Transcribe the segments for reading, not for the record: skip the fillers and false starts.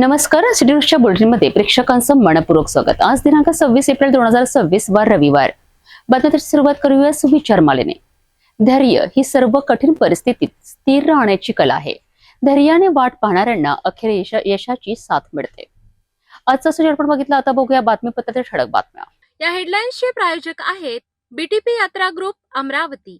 नमस्कार. सिटी न्यूजच्या बुलेटिनमध्ये प्रेक्षकांचं मनपूर्वक स्वागत. आज दिनांक 26 एप्रिल 2026 वार रविवार. बातमीची सुरुवात करूया सुविचारमालेने. धैर्य ही सर्व कठीण परिस्थितीत स्थिर राहण्याची कला आहे. धैर्याने वाट पाहणाऱ्यांना अखेर यशाची साथ मिळते. आजचा सुविचार आपण बघितला. आता बघूया बातमीपत्रातील ठळक बातम्या. या हेडलाईन्सचे प्रायोजक आहेत बीटीपी यात्रा ग्रुप अमरावती.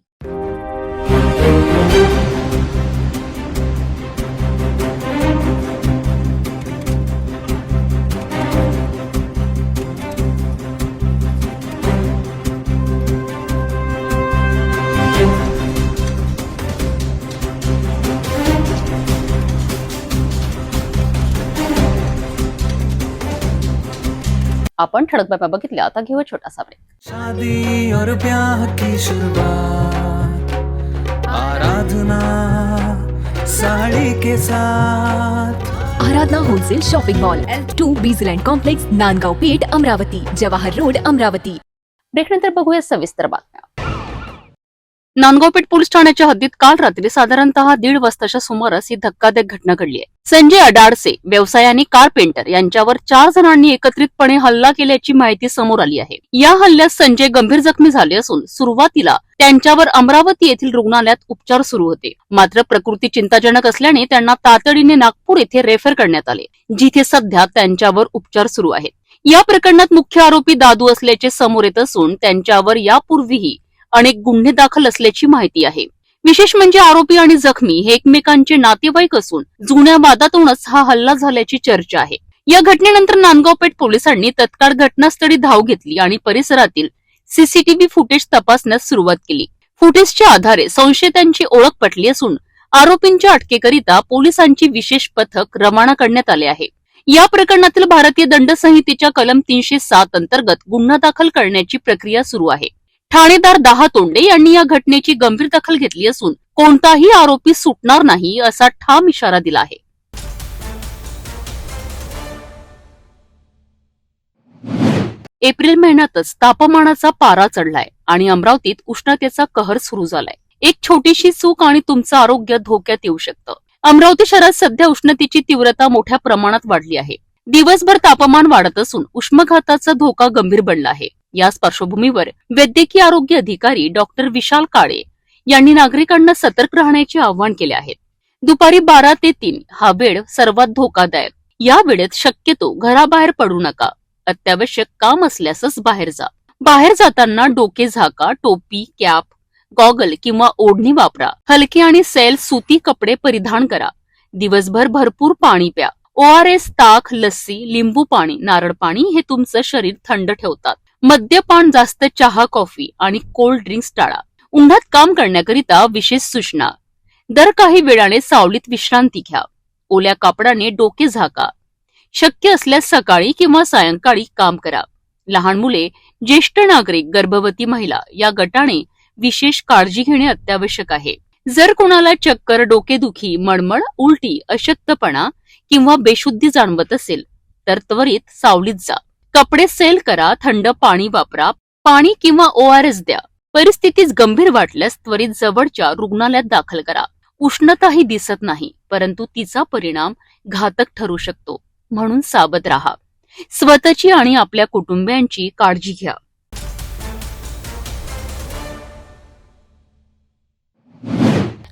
आपण ठळक बातम्या बघितल्या. आता घेऊ छोटासा ब्रेक. शादी और ब्याह की शुरुआत आराधना साड़ी के साथ. Aradhana wholesale shopping mall L2 बीझलँड कॉम्प्लेक्स, नांदगाव पेठ, अमरावती, जवाहर रोड, अमरावती. ब्रेकनंतर बघूया सविस्तर बातम्या. नांदगावपेठ पोलीस ठाण्याच्या हद्दीत काल रात्री साधारणतः 1:30 वाजताच्या सुमारास ही धक्कादायक घटना घडली आहे. संजय अडाडसे व्यवसाय आणि कारपेंटर यांच्यावर 4 जणांनी एकत्रितपणे हल्ला केल्याची माहिती समोर आली आहे. या हल्ल्यात संजय गंभीर जखमी झाले असून सुरुवातीला त्यांच्यावर अमरावती येथील रुग्णालयात उपचार सुरू होते. मात्र प्रकृती चिंताजनक असल्याने त्यांना तातडीने नागपूर येथे रेफर करण्यात आले, जिथे सध्या त्यांच्यावर उपचार सुरू आहेत. या प्रकरणात मुख्य आरोपी दादू असल्याचे समोर येत असून त्यांच्यावर यापूर्वीही अनेक गुन्हे दाखल असल्याची माहिती आहे. विशेष म्हणजे आरोपी आणि जखमी हे एकमेकांचे नातेवाईक असून जुन्या वादातूनच हा हल्ला झाल्याची चर्चा आहे. या घटनेनंतर नांदगावपेठ पोलिसांनी तत्काळ घटनास्थळी धाव घेतली आणि परिसरातील सीसीटीव्ही फुटेज तपासण्यास सुरुवात केली. फुटेजच्या आधारे संशयितांची ओळख पटली असून आरोपींच्या अटकेकरिता पोलिसांची विशेष पथक रवाना करण्यात आले आहे. या प्रकरणातील भारतीय दंड संहितेच्या कलम 307 अंतर्गत गुन्हा दाखल करण्याची प्रक्रिया सुरू आहे. ठाणेदार दाहा तोंडे यांनी या घटनेची गंभीर दखल घेतली असून कोणताही आरोपी सुटणार नाही असा ठाम इशारा दिला आहे. एप्रिल महिन्यातच तापमानाचा पारा चढलाय आणि अमरावतीत उष्णतेचा कहर सुरू झालाय. एक छोटीशी चूक आणि तुमचं आरोग्य धोक्यात येऊ शकतं. अमरावती शहरात सध्या उष्णतेची तीव्रता मोठ्या प्रमाणात वाढली आहे. दिवसभर तापमान वाढत असून उष्माघाताचा धोका गंभीर बनला आहे. याच पार्श्वभूमीवर वैद्यकीय आरोग्य अधिकारी डॉक्टर विशाल काळे यांनी नागरिकांना सतर्क राहण्याचे आवाहन केले आहे. दुपारी 12 ते 3 हा वेळ सर्वात धोकादायक. या वेळेत शक्यतो घराबाहेर पडू नका. अत्यावश्यक काम असल्यासच बाहेर जा. बाहेर जाताना डोके झाका, टोपी, कॅप, गॉगल किंवा ओढणी वापरा. हलके आणि सैल सुती कपडे परिधान करा. दिवसभर भरपूर पाणी प्या. ORS, ताक, लस्सी, लिंबू पाणी, नारळ पाणी हे तुमचं शरीर थंड ठेवतात. मद्यपान, जास्त चहा, कॉफी आणि कोल्ड ड्रिंक्स टाळा. उन्हात काम करण्याकरिता विशेष सूचना. दर काही वेळाने सावलीत विश्रांती घ्या. ओल्या कापडाने डोके झाका. शक्य असल्यास सकाळी किंवा सायंकाळी काम करा. लहान मुले, ज्येष्ठ नागरिक, गर्भवती महिला या गटाने विशेष काळजी घेणे अत्यावश्यक आहे. जर कोणाला चक्कर, डोकेदुखी, मळमळ, उलटी, अशक्तपणा किंवा बेशुद्धी जाणवत असेल तर त्वरित सावलीत जा. कपडे सैल करा. थंड पाणी वापरा. पाणी किंवा ORS द्या. परिस्थितीच गंभीर वाटल्यास त्वरित जवळच्या रुग्णालयात दाखल करा. उष्णताही दिसत नाही, परंतु तिचा परिणाम घातक ठरू शकतो. म्हणून सावध राहा. स्वतःची आणि आपल्या कुटुंबियांची काळजी घ्या.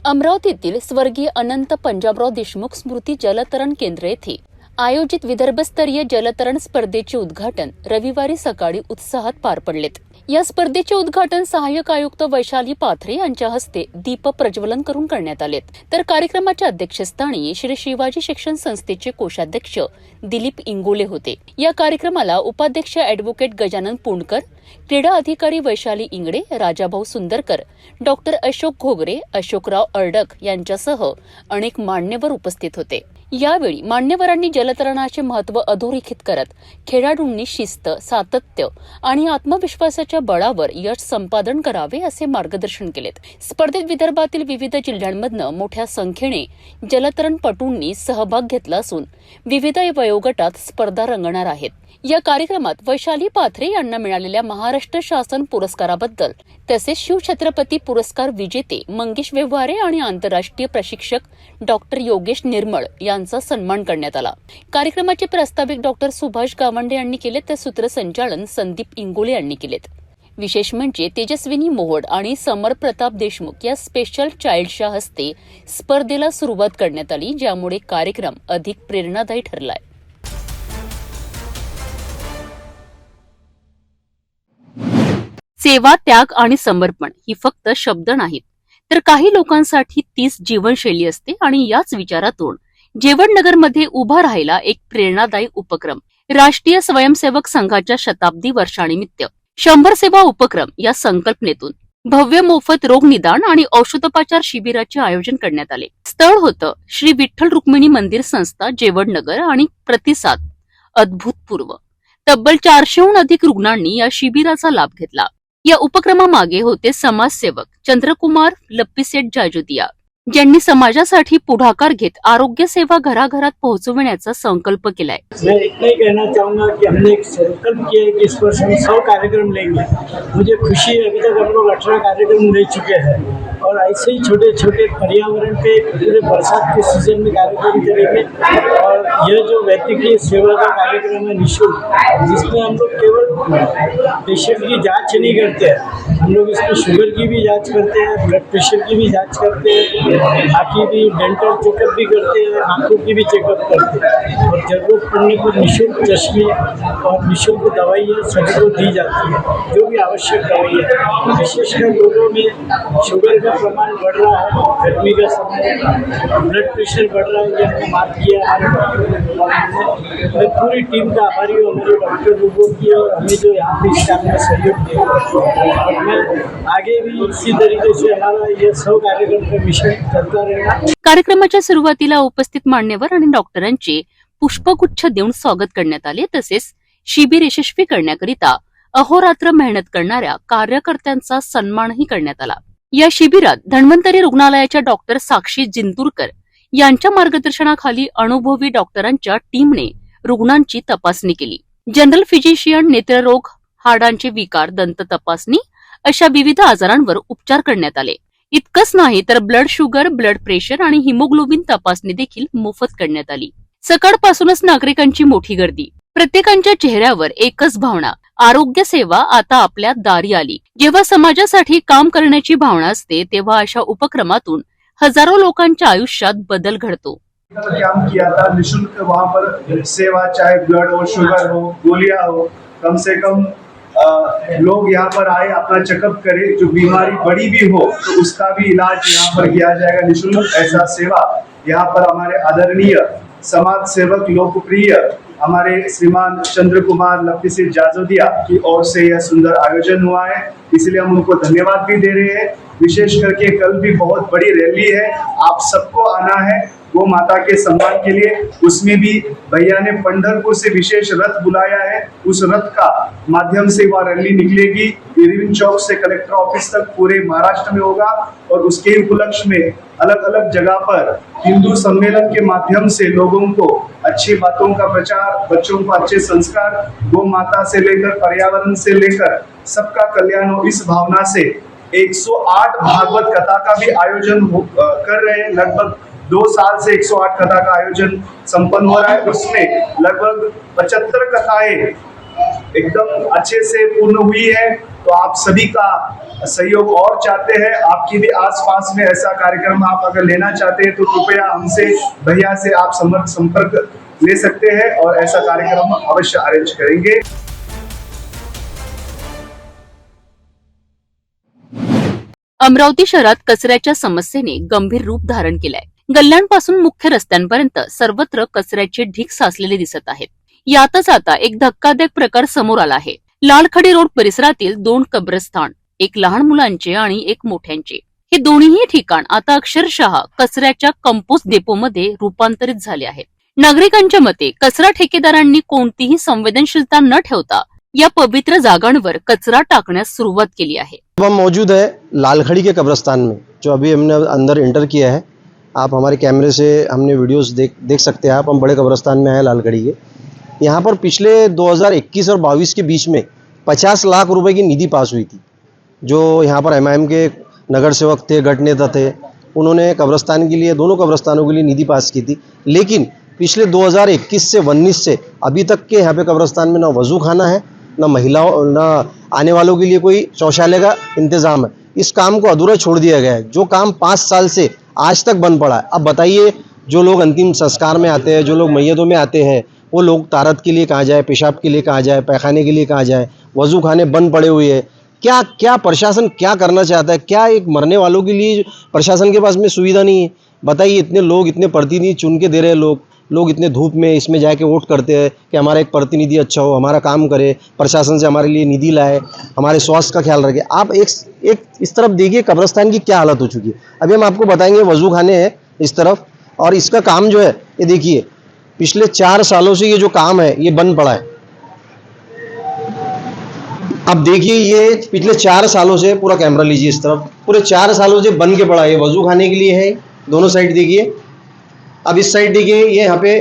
अमरावतीतील स्वर्गीय अनंत पंजाबराव देशमुख स्मृती जलतरण केंद्र येथे आयोजित विदर्भस्तरीय जलतरण स्पर्धेचे उद्घाटन रविवारी सकाळी उत्साहात पार पडलेत. या स्पर्धेचे उद्घाटन सहाय्यक आयुक्त वैशाली पाथरे यांच्या हस्ते दीप प्रज्वलन करून करण्यात आले. तर कार्यक्रमाच्या अध्यक्षस्थानी श्री शिवाजी शिक्षण संस्थेचे कोषाध्यक्ष दिलीप इंगोले होते. या कार्यक्रमाला उपाध्यक्ष अॅडव्होकेट गजानन पुणकर, क्रीडा अधिकारी वैशाली इंगडे, राजाभाऊ सुंदरकर, डॉक्टर अशोक घोगरे, अशोकराव अर्डक यांच्यासह अनेक मान्यवर उपस्थित होते. यावेळी मान्यवरांनी जलतरणाचे महत्त्व अधोरेखित करत खेळाडूंनी शिस्त, सातत्य आणि आत्मविश्वासाच्या बळावर यश संपादन करावे असे मार्गदर्शन केले. स्पर्धेत विदर्भातील विविध जिल्ह्यांमधनं मोठ्या संख्येने जलतरणपटूंनी सहभाग घेतला असून विविध वयोगटात स्पर्धा रंगणार आहेत. या कार्यक्रमात वैशाली पाथरे यांना मिळालेल्या महाराष्ट्र शासन पुरस्काराबद्दल तसेच शिवछत्रपती पुरस्कार विजेते मंगेश व्यवहारे आणि आंतरराष्ट्रीय प्रशिक्षक डॉक्टर योगेश निर्मळ यांचा सन्मान करण्यात आला। कार्यक्रमाचे प्रास्ताविक डॉक्टर सुभाष गावंडे यांनी केले तर सूत्रसंचालन संदीप इंगोले यांनी केलेत। विशेष म्हणजे तेजस्विनी मोहोड आणि समर प्रताप देशमुख या स्पेशल चाइल्डच्या हस्ते स्पर्धेला सुरुवात करण्यात आली, ज्यामुळे कार्यक्रम अधिक प्रेरणादायी ठरलाय। सेवा, त्याग आणि समर्पण ही फक्त शब्द नाहीत, तर काही लोकांसाठी तीच जीवनशैली असते आणि याच विचारातून जेवणनगरमध्ये उभा राहिला एक प्रेरणादायी उपक्रम। राष्ट्रीय स्वयंसेवक संघाच्या शताब्दी वर्षानिमित्त 100 सेवा उपक्रम या संकल्पनेतून भव्य मोफत रोग निदान आणि औषधोपचार शिबिराचे आयोजन करण्यात आले। स्थळ होतं श्री विठ्ठल रुक्मिणी मंदिर संस्था जेवणनगर आणि प्रतिसाद अभूतपूर्व। तब्बल 400हून अधिक रुग्णांनी या शिबिराचा लाभ घेतला। या उपक्रमामागे होते समाजसेवक चंद्रकुमार लप्पीसेठ जाजोदिया, ज्यांनी समाजासाठी पुढाकार घेत आरोग्य सेवा घराघरात पोहोचविण्याचा संकल्प केलाय। मैं इतना ही कहना चाहूँगा कि हमने एक संकल्प किया है कि इस वर्ष हम 100 कार्यक्रम लेंगे। मुझे खुशी है अभी तक हम लोग 18 कार्यक्रम ले चुके हैं और ऐसे ही छोटे छोटे पर्यावरण पे पूरे बरसात के सीजन में कार्यक्रम करेंगे। और यह जो वैद्यकीय सेवा का कार्यक्रम है निःशुल्क, जिसमें हम लोग केवल पेशेंट की जाँच नहीं करते हैं, हम लोग इसमें शुगर की भी जाँच करते हैं, ब्लड प्रेशर की भी जाँच करते हैं, बाकी भी डेंटल चेकअप भी करते हैं, आँखों की भी चेकअप करते हैं और जरूरत पड़ने पर निःशुल्क चश्मे और निःशुल्क दवाइयाँ सभी को दी जाती है, जो भी आवश्यक दवाई है। विशेषकर लोगों में शुगर का प्रमाण बढ़ रहा है, गर्मी का समय, ब्लड प्रेशर बढ़ रहा है, ये हमने मार्क किया है। मैं पूरी टीम का आभारी हूँ, हमारे डॉक्टर लोगों की, और हमें जो यहाँ पे इस काम में सहयोग दिया। और मैं आगे भी इसी तरीके से हमारा ये 100 कार्यक्रम का मिशन चलता रहेगा। कार्यक्रमाच्या सुरुवातीला उपस्थित मान्यवर आणि डॉक्टरांचे पुष्पगुच्छ देऊन स्वागत करण्यात आले। तसेच शिबिर यशस्वी करण्याकरिता अहोरात्र मेहनत करणाऱ्या कार्यकर्त्यांचा सन्मानही करण्यात आला। या शिबिरात धन्वंतरी रुग्णालयाच्या डॉक्टर साक्षी जिंतूरकर यांच्या मार्गदर्शनाखाली अनुभवी डॉक्टरांच्या टीमने रुग्णांची तपासणी केली। जनरल फिजिशियन, नेत्ररोग, हाडांचे विकार, दंत तपासणी अशा विविध आजारांवर उपचार करण्यात आले। इतकंच नाही तर ब्लड शुगर, ब्लड प्रेशर आणि हिमोग्लोबिन तपासणी देखील मोफत करण्यात आली। सकाळपासूनच नागरिकांची मोठी गर्दी, प्रत्येकाच्या चेहऱ्यावर एकच भावना, आरोग्य सेवा आता आपल्या दारी आली। जेव्हा समाजासाठी काम करण्याची भावना असते तेव्हा अशा उपक्रमातून हजारो लोकांच्या आयुष्यात बदल घडतो। काम किया था निःशुल्क, वहाँ पर सेवा, चाहे ब्लड हो, शुगर हो, गोलियां हो, कम से कम लोग यहाँ पर आए, अपना चेकअप करें, जो बीमारी बड़ी भी हो तो उसका भी इलाज यहाँ पर किया जाएगा निःशुल्क। ऐसा सेवा यहाँ पर हमारे आदरणीय समाज सेवक लोकप्रिय हमारे श्रीमान चंद्र कुमार लप्पीसेठ जाजोदिया की ओर से यह सुंदर आयोजन हुआ है, इसलिए हम उनको धन्यवाद भी दे रहे हैं। विशेष करके कल भी बहुत बड़ी रैली है, आप सबको आना है गो माता के सम्मान के लिए। उसमें भी भैया ने पंढरपुर से विशेष रथ बुलाया है, उस रथ का माध्यम से वह रैली निकलेगी, इरविन चौक से कलेक्टर ऑफिस तक पूरे महाराष्ट्र में होगा। और उसके उपलक्ष्य में अलग अलग जगह पर हिंदू सम्मेलन के माध्यम से लोगों को अच्छी बातों का प्रचार, बच्चों को अच्छे संस्कार, गो माता से लेकर पर्यावरण से लेकर सबका कल्याण हो, इस भावना से 108 भागवत कथा का भी आयोजन कर रहे हैं। लगभग 2 साल से 108 कथा का आयोजन संपन्न हो रहा है। उसमें लगभग 75 कथाएं एकदम अच्छे से पूर्ण हुई है। तो आप सभी का सहयोग और चाहते हैं, आपकी भी आसपास में ऐसा कार्यक्रम आप अगर लेना चाहते हैं तो कृपया हमसे, भैया से आप संपर्क ले सकते हैं और ऐसा कार्यक्रम अवश्य अरेंज करेंगे। अमरावती शहरात कचऱ्याच्या समस्येने गंभीर रूप धारण केलंय। गल्ल्यांपासून मुख्य रस्त्यांपर्यंत सर्वत्र कचऱ्याचे ढीग साचलेले दिसत आहेत। यातच आता एक धक्कादायक प्रकार समोर आला आहे। लालखडी रोड परिसरातील 2 कब्रस्तान, एक लहान मुलांचे आणि एक मोठ्यांचे, हे दोन्ही ठिकाण आता अक्षरशः कचऱ्याच्या कंपोस्ट डेपोमध्ये रूपांतरित झाले आहेत। नागरिकांच्या मते कचरा ठेकेदारांनी कोणतीही संवेदनशीलता न ठेवता या पवित्र जागांवर कचरा टाकण्यास सुरुवात केली आहे। अब हम मौजूद है लालखड़ी के कब्रिस्तान में, जो अभी हमने अंदर एंटर किया है। आप हमारे कैमरे से हमने वीडियोस देख सकते हैं आप। हम बड़े कब्रिस्तान में हैं लालखड़ी के। यहाँ पर पिछले 2021 और 22 के बीच में 50 लाख रुपए की निधि पास हुई थी। जो यहाँ पर एमआईएम के नगर सेवक थे, गट नेता थे, उन्होंने कब्रस्तान के लिए, दोनों कब्रस्तानों के लिए निधि पास की थी। लेकिन पिछले 2021 से 19 से अभी तक के यहाँ पे कब्रस्तान में ना वजू खाना है, ना महिलाओं, ना आने वालों के लिए कोई शौचालय का इंतज़ाम है। इस काम को अधूरा छोड़ दिया गया है, जो काम 5 साल से आज तक बन पड़ा है। अब बताइए, जो लोग अंतिम संस्कार में आते हैं, जो लोग मैयतों में आते हैं, वो लोग तारत के लिए कहाँ जाए, पेशाब के लिए कहाँ जाए, पैखाने के लिए कहाँ जाए, वजू खाने बंद पड़े हुए हैं। क्या क्या प्रशासन क्या करना चाहता है? क्या एक मरने वालों के लिए प्रशासन के पास में सुविधा नहीं है? बताइए, इतने लोग, इतने प्रतिनिधि चुन के दे रहे हैं लोग इतने धूप में इसमें जाके वोट करते हैं कि हमारा एक प्रतिनिधि अच्छा हो, हमारा काम करे, प्रशासन से हमारे लिए निधि लाए, हमारे स्वास्थ्य का ख्याल रखे। आप एक इस तरफ देखिए कब्रस्तान की क्या हालत हो चुकी है। अभी हम आपको बताएंगे, वजू खाने हैं इस तरफ, और इसका काम जो है ये देखिए, पिछले 4 सालों से ये जो काम है ये बंद पड़ा है। अब देखिए, ये पिछले 4 सालों से, पूरा कैमरा लीजिए इस तरफ, पूरे 4 सालों से बन के पड़ा है। ये वजू खाने के लिए है, दोनों साइड देखिए। अब इस साइड देखिए, ये यहाँ पे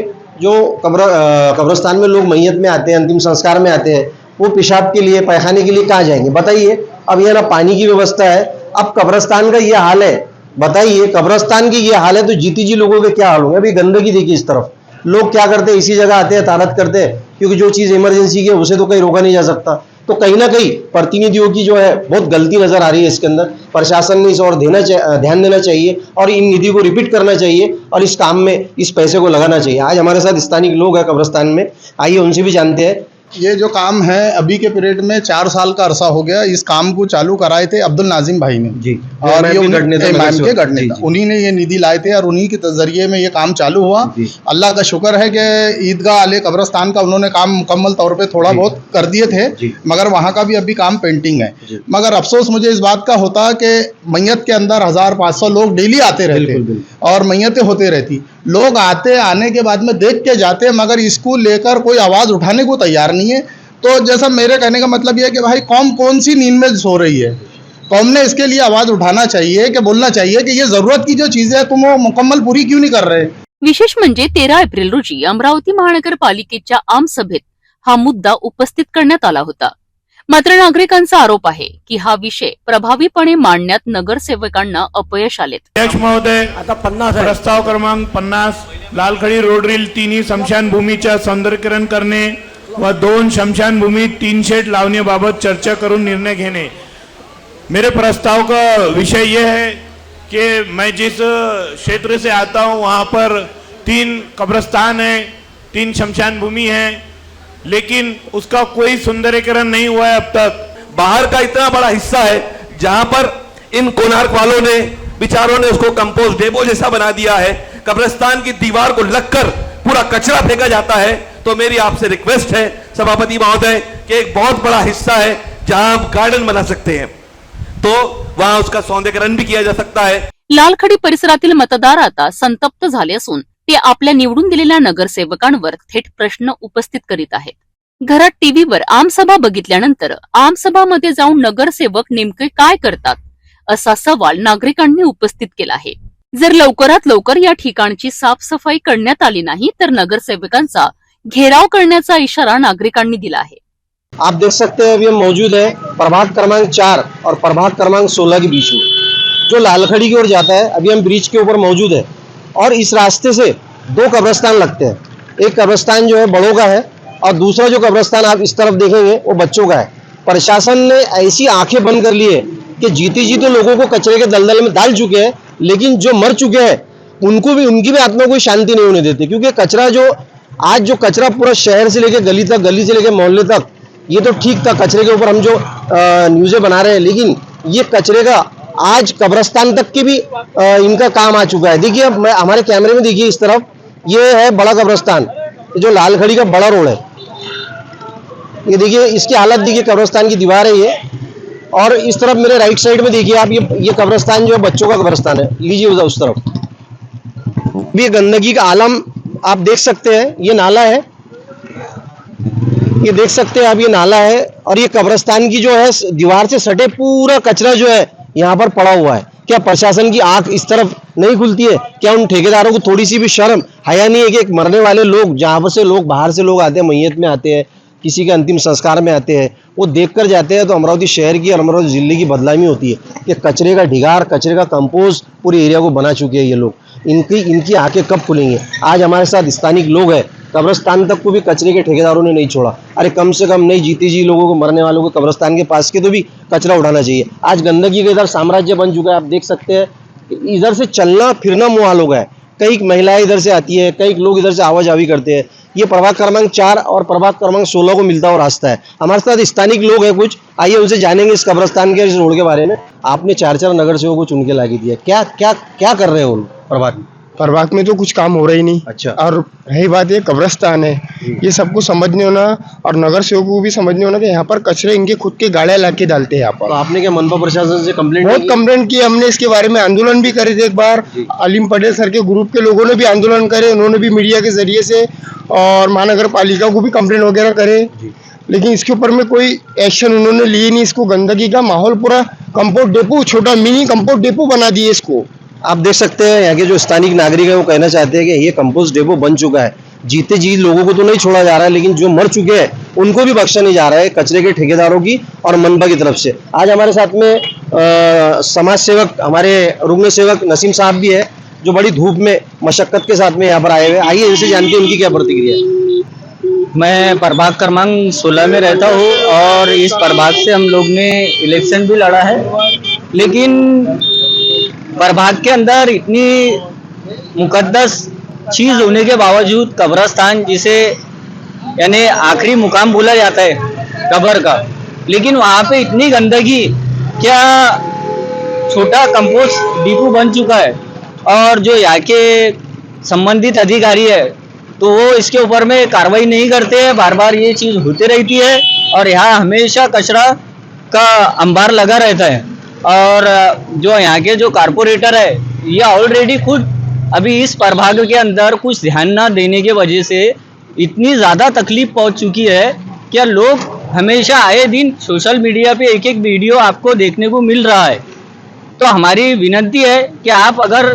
जो कब्रस्तान में लोग मैयत में आते हैं, अंतिम संस्कार में आते हैं, वो पेशाब के लिए, पैखाने के लिए कहाँ जाएंगे? बताइए। अब ये ना पानी की व्यवस्था है। अब कब्रस्तान का ये हाल है, बताइए, कब्रस्तान की ये हाल है तो जीती जी लोगों के क्या हाल होंगे? अभी गंदगी देखिए इस तरफ, लोग क्या करते हैं, इसी जगह आते हैं, तारत करते हैं, क्योंकि जो चीज़ इमरजेंसी की है उसे तो कहीं रोका नहीं जा सकता। तो कहीं ना कहीं प्रतिनिधियों की जो है बहुत गलती नजर आ रही है इसके अंदर। प्रशासन ने इस और ध्यान देना चाहिए और इन निधि को रिपीट करना चाहिए और इस काम में इस पैसे को लगाना चाहिए। आज हमारे साथ स्थानीय लोग हैं कब्रस्तान में, आइए उनसे भी जानते हैं। ये जो काम है अभी के पीरियड में 4 साल का अरसा हो गया। इस काम को चालू कराए थे अब्दुल नाजिम भाई ने जी, और ये इमाम के गढ़ नेता, जी। उन्हीं ने ये निधि लाए थे और उन्हीं के जरिए में ये काम चालू हुआ। अल्लाह का शुक्र है कि ईदगाह आले कब्रस्तान का उन्होंने काम मुकम्मल तौर पे थोड़ा बहुत कर दिए थे, मगर वहाँ का भी अभी काम पेंटिंग है। मगर अफसोस मुझे इस बात का होता कि मैयत के अंदर 1500 लोग डेली आते रहते और मैयतें होते रहती। लोग आने के बाद में देख के जाते, मगर इसको लेकर कोई आवाज़ उठाने को तैयार नहीं है। तो जैसा मेरे कहने का मतलब ये है कि भाई कौम कौन सी नींद में सो रही है? कौम ने इसके लिए आवाज़ उठाना चाहिए कि बोलना चाहिए कि ये ज़रूरत की जो चीज़ें हैं तुम वो मुकम्मल पूरी क्यों नहीं कर रहे? विशेष म्हणजे 13 एप्रिल रोजी अमरावती महानगरपालिकेच्या आमसभेत हा मुद्दा उपस्थित करण्यात आला होता। मात्र नागरिकांचा आरोप आहे की हा विषय प्रभावीपणे मांडण्यात नगरसेवकांना अपयश आलेत। अध्यक्ष महोदय, आता 50 प्रस्ताव क्रमांक 50 लालखडी रोड रील 3 स्मशानभूमीच्या सौंदर्यीकरण करणे व 2 स्मशानभूमी 3 शेड लावण्याबाबत चर्चा करून निर्णय घेणे। मेरे प्रस्ताव का विषय यह है कि मैं जिस क्षेत्र से आता हूं वहां पर 3 कब्रिस्तान है, 3 शमशान भूमि है, लेकिन उसका कोई सुंदरीकरण नहीं हुआ है अब तक। बाहर का इतना बड़ा हिस्सा है जहां पर इन कोणार्क वालों ने बिचारों ने उसको कंपोस्ट डेपो जैसा बना दिया है। कब्रिस्तान की दीवार को लगकर पूरा कचरा फेंका जाता है। तो मेरी आपसे रिक्वेस्ट है सभापति महोदय कि एक बहुत बड़ा हिस्सा है जहां आप गार्डन बना सकते हैं, तो वहां उसका सौंदर्यीकरण भी किया जा सकता है। लालखडी परिसरातील मतदार आता संतप्त झाले असून ते आपल्या निवडून दिलेल्या नगरसेवकांवर थेट प्रश्न उपस्थित करीत आहेत। घरात टीव्हीवर आमसभा बघितल्यानंतर आमसभामध्ये जाऊन नगरसेवक नेमके काय करतात असा सवाल नागरिकांनी उपस्थित केला आहे। जर लवकरात लवकर या ठिकाणची साफसफाई करण्यात आली नाही तर नगरसेवकांचा घेराव करण्याचा इशारा नागरिकांनी दिला आहे। आप देख सकते हैं अभी हम मौजूद हैं प्रभाग क्रमांक 4 और प्रभाग क्रमांक 16 के बीच में, जो लालखड़ी की ओर जाता है। अभी हम ब्रिज के ऊपर मौजूद है और इस रास्ते से 2 कब्रिस्तान लगते हैं। एक कब्रिस्तान जो है बड़ों का है और दूसरा जो कब्रिस्तान आप इस तरफ देखेंगे वो बच्चों का है। प्रशासन ने ऐसी आंखें बंद कर ली है कि जीते जी तो लोगों को कचरे के दलदल में डाल चुके हैं, लेकिन जो मर चुके हैं उनकी भी आत्मा को शांति नहीं होने देते। क्योंकि कचरा जो कचरा पूरा शहर से लेकर गली तक, गली से लेकर मोहल्ले तक, ये तो ठीक था, कचरे के ऊपर हम जो न्यूज़ें बना रहे हैं, लेकिन ये कचरे का आज कब्रिस्तान तक के भी इनका काम आ चुका है। देखिए अब हमारे कैमरे में देखिए इस तरफ, ये है बड़ा कब्रिस्तान, जो लालखड़ी का बड़ा रोड है। ये देखिए इसकी हालत देखिए, कब्रिस्तान की दीवार है ये। और इस तरफ मेरे राइट साइड में देखिए आप, ये कब्रिस्तान जो है बच्चों का कब्रिस्तान है। लीजिए उस तरफ भी गंदगी का आलम आप देख सकते हैं। ये नाला है, ये देख सकते हैं आप, ये नाला है और ये कब्रिस्तान की जो है दीवार से सटे पूरा कचरा जो है यहाँ पर पड़ा हुआ है। क्या प्रशासन की आंख इस तरफ नहीं खुलती है? क्या उन ठेकेदारों को थोड़ी सी भी शर्म हया नहीं है कि एक मरने वाले लोग, जहाँ पर से लोग बाहर से लोग आते हैं, मैयत में आते हैं, किसी के अंतिम संस्कार में आते हैं, वो देख कर जाते हैं तो अमरावती शहर की और अमरावती जिले की बदनामी होती है कि कचरे का ढिगार, कचरे का कंपोज पूरे एरिया को बना चुके हैं ये लोग। इनकी आंखें कब खुलेंगी? आज हमारे साथ स्थानिक लोग हैं, कब्रिस्तान तक को भी कचरे के ठेकेदारों ने नहीं छोड़ा। अरे कम से कम नहीं जीते जी लोगों को, मरने वालों को कब्रिस्तान के पास के तो भी कचरा उठाना चाहिए। आज गंदगी का इधर साम्राज्य बन चुका है, आप देख सकते हैं। इधर से चलना फिरना मुहाल हो गया है। कई महिलाएं इधर से आती है, कई लोग इधर से आवाजावी करते हैं। ये प्रभाग क्रमांक 4 और प्रभाग क्रमांक 16 को मिलता हुआ रास्ता है। हमारे साथ स्थानिक लोग हैं कुछ, आइए उनसे जानेंगे इस कब्रिस्तान के, इस रोड के बारे में। आपने 4 नगर सेवकों को चुन के लाके दिया, क्या क्या क्या कर रहे हो प्रभाग में? प्रभाग में तो कुछ काम हो रहा ही नहीं। अच्छा। और रही बात ये कब्रिस्तान है, ये सबको समझने होना और नगर सेवकों को भी समझने होना कि यहाँ पर कचरे इनके खुद के गाड़ियाँ लाके डालते हैं यहाँ पर। तो आपने क्या मनपा प्रशासन से कंप्लेंट? बहुत कंप्लेंट की हमने, इसके बारे में आंदोलन भी करे थे। एक बार अलीम पटेल सर के ग्रुप के लोगों ने भी आंदोलन करे, उन्होंने भी मीडिया के जरिए से और महानगर पालिका को भी कंप्लेंट वगैरह करे, लेकिन इसके ऊपर में कोई एक्शन उन्होंने लिए नहीं। इसको गंदगी का माहौल, पूरा कंपोस्ट डेपो, छोटा मिनी कंपोस्ट डेपो बना दिए इसको। आप देख सकते हैं यहाँ के जो स्थानिक नागरिक है वो कहना चाहते हैं कि ये कंपोस्ट डेपो बन चुका है। जीते जी लोगों को तो नहीं छोड़ा जा रहा है, लेकिन जो मर चुके हैं उनको भी बख्शा नहीं जा रहा है, कचरे के ठेकेदारों की और मनपा की तरफ से। आज हमारे साथ में समाज सेवक, हमारे रुग्ण सेवक नसीम साहब भी है, जो बड़ी धूप में मशक्कत के साथ में यहाँ पर आए हुए। आइए इनसे जानते हैं उनकी क्या प्रतिक्रिया है। मैं प्रभाग क्रमांक 16 में रहता हूँ और इस प्रभाग से हम लोग ने इलेक्शन भी लड़ा है, लेकिन प्रभाग के अंदर इतनी मुकद्दस चीज होने के बावजूद कब्रिस्तान, जिसे यानी आखिरी मुकाम बोला जाता है कब्र का, लेकिन वहाँ पे इतनी गंदगी, क्या छोटा कंपोस्ट डिपो बन चुका है। और जो यहाँ के संबंधित अधिकारी है तो वो इसके ऊपर में कार्रवाई नहीं करते हैं। बार बार ये चीज़ होती रहती है और यहाँ हमेशा कचरा का अंबार लगा रहता है। और जो यहाँ के जो कारपोरेटर है, ये ऑलरेडी खुद अभी इस प्रभाग के अंदर कुछ ध्यान ना देने की वजह से इतनी ज़्यादा तकलीफ पहुँच चुकी है। क्या लोग हमेशा आए दिन सोशल मीडिया पे एक एक वीडियो आपको देखने को मिल रहा है। तो हमारी विनती है कि आप अगर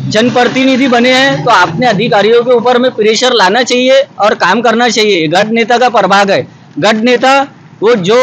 जनप्रतिनिधि बने हैं तो आपने अधिकारियों के ऊपर में प्रेशर लाना चाहिए और काम करना चाहिए। गढ़ नेता का प्रभाग है, गढ़ नेता वो जो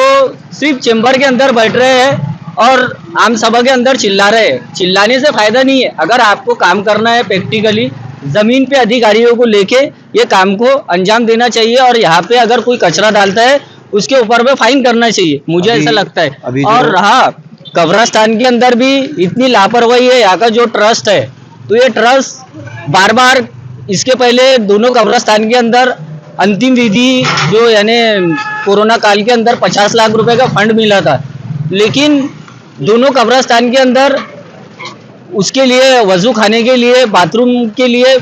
सिर्फ चेंबर के अंदर बैठ रहे हैं और आम सभा के अंदर चिल्ला रहे हैं। चिल्लाने से फायदा नहीं है। अगर आपको काम करना है प्रैक्टिकली, जमीन पे अधिकारियों को लेके ये काम को अंजाम देना चाहिए। और यहाँ पे अगर कोई कचरा डालता है उसके ऊपर में फाइन करना चाहिए, मुझे ऐसा लगता है। और रहा कब्रिस्तान के अंदर भी इतनी लापरवाही है यहाँ का जो ट्रस्ट है, तो ये ट्रस्ट बार बार, इसके पहले दोनों कब्रिस्तान के अंदर अंतिम विधि जो यानी कोरोना काल के अंदर 50 लाख रुपए का फंड मिला था, लेकिन दोनों कब्रिस्तान के अंदर उसके लिए वजू खाने के लिए, बाथरूम के लिए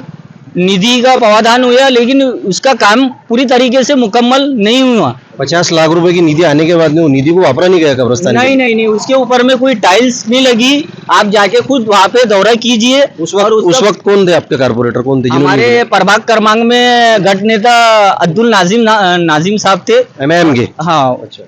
निधि का प्रावधान हुआ, लेकिन उसका काम पूरी तरीके से मुकम्मल नहीं हुआ। 50 लाख रुपए की निधि आने के बाद में वो निधि को वापरा नहीं गया कब्रिस्तान? नहीं, उसके ऊपर में कोई टाइल्स नहीं लगी। आप जाके खुद वहाँ पे दौरा कीजिए। उस वक्त कौन थे आपके कारपोरेटर, कौन थे? हमारे प्रभाग क्रमांक में गढ़ नेता अब्दुल नाजिम साहब थे, एमआईएम के। हाँ, अच्छा,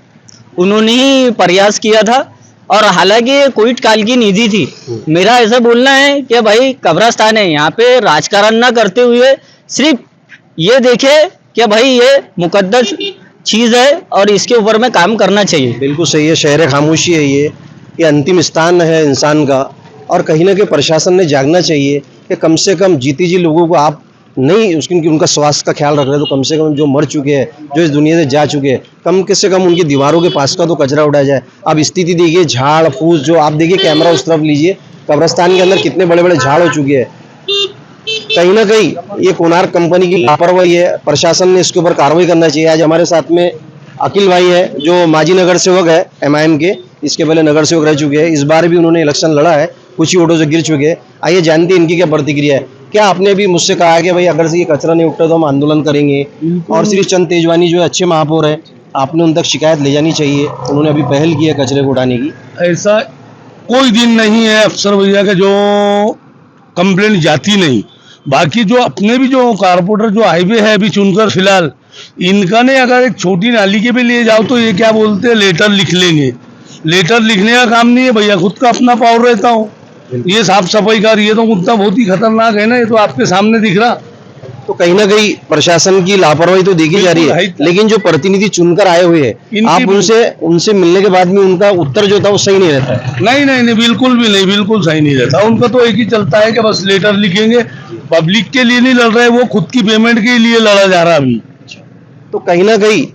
उन्होंने ही प्रयास किया था। और हालांकि कोविड काल की निधि थी। मेरा ऐसा बोलना है कि भाई कब्रिस्तान है, यहाँ पे राजकारण ना करते हुए सिर्फ ये देखे कि भाई ये मुकद्दस चीज है और इसके ऊपर में काम करना चाहिए। बिल्कुल सही है, शहर खामोशी है ये अंतिम स्थान है इंसान का। और कहीं ना कहीं प्रशासन ने जागना चाहिए कि कम से कम जीती जी लोगों को आप नहीं उनका स्वास्थ्य का ख्याल रख रहे, तो कम से कम जो मर चुके हैं, जो इस दुनिया से जा चुके हैं, कम से कम उनकी दीवारों के पास का तो कचरा उठाया जाए। अब स्थिति देखिए, झाड़ फूस, जो आप देखिए, कैमरा उस तरफ लीजिए, कब्रिस्तान के अंदर कितने बड़े बड़े झाड़ हो चुके हैं। कहीं ना कहीं ये कोणार्क कंपनी की लापरवाही है, प्रशासन ने इसके ऊपर कार्रवाई करना चाहिए। आज हमारे साथ में अखिल भाई है, जो माजी नगर सेवक है एमआईएम के, इसके पहले नगर सेवक रह चुके हैं, इस बार भी उन्होंने इलेक्शन लड़ा है, कुछ ही वोटों से गिर चुके हैं। आइए जानते हैं इनकी क्या प्रतिक्रिया है। क्या आपने भी मुझसे कहा कि भाई अगर से ये कचरा नहीं उठता तो हम आंदोलन करेंगे, और श्री चंद तेजवानी जो अच्छे महापौर है, आपने उन तक शिकायत ले जानी चाहिए, उन्होंने अभी पहल की है कचरे को उठाने की। ऐसा कोई दिन नहीं है अफसर भैया के जो कंप्लेंट जाती नहीं। बाकी जो अपने भी जो कारपोरेटर जो हाईवे है अभी चुनकर फिलहाल, इनका ने अगर एक छोटी नाली के भी लिए जाओ तो ये क्या बोलते हैं, लेटर लिख लेंगे। लेटर लिखने का काम नहीं है भैया, खुद का अपना पावर रहता हो। ये साफ सफाई का ये तो मुद्दा बहुत ही खतरनाक है ना, ये तो आपके सामने दिख रहा। तो कहीं ना कहीं प्रशासन की लापरवाही तो देखी जा रही है, लेकिन जो प्रतिनिधि चुनकर आए हुए हैं आप उनसे मिलने के बाद में उनका उत्तर जो था वो सही नहीं रहता है। नहीं, बिल्कुल भी नहीं, बिल्कुल सही नहीं रहता। उनका तो एक ही चलता है कि बस लेटर लिखेंगे, पब्लिक के लिए नहीं लड़ रहे, वो खुद की पेमेंट के लिए लड़ा जा रहा अभी। तो कहीं ना कहीं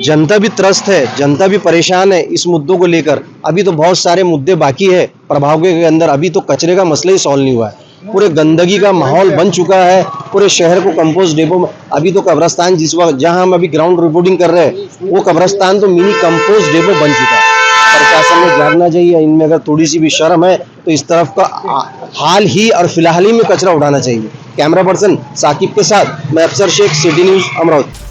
जनता भी त्रस्त है, जनता भी परेशान है इस मुद्दों को लेकर। अभी तो बहुत सारे मुद्दे बाकी है प्रभाग के अंदर, अभी तो कचरे का मसला ही सॉल्व नहीं हुआ है। पूरे गंदगी का माहौल बन चुका है पूरे शहर को कंपोस्ट डिपो में। अभी तो कब्रस्तान जिस वक्त जहां हम अभी ग्राउंड रिपोर्टिंग कर रहे हैं वो कब्रस्तान तो मिनी कंपोस्ट डिपो बन चुका है। प्रशासन ने जागना चाहिए, इनमें अगर थोड़ी सी भी शर्म है तो इस तरफ का हाल ही और फिलहाल ही में कचरा उठाना चाहिए। कैमरा पर्सन साकिब के साथ मैं अफसर शेख, सिटी न्यूज अमरावती।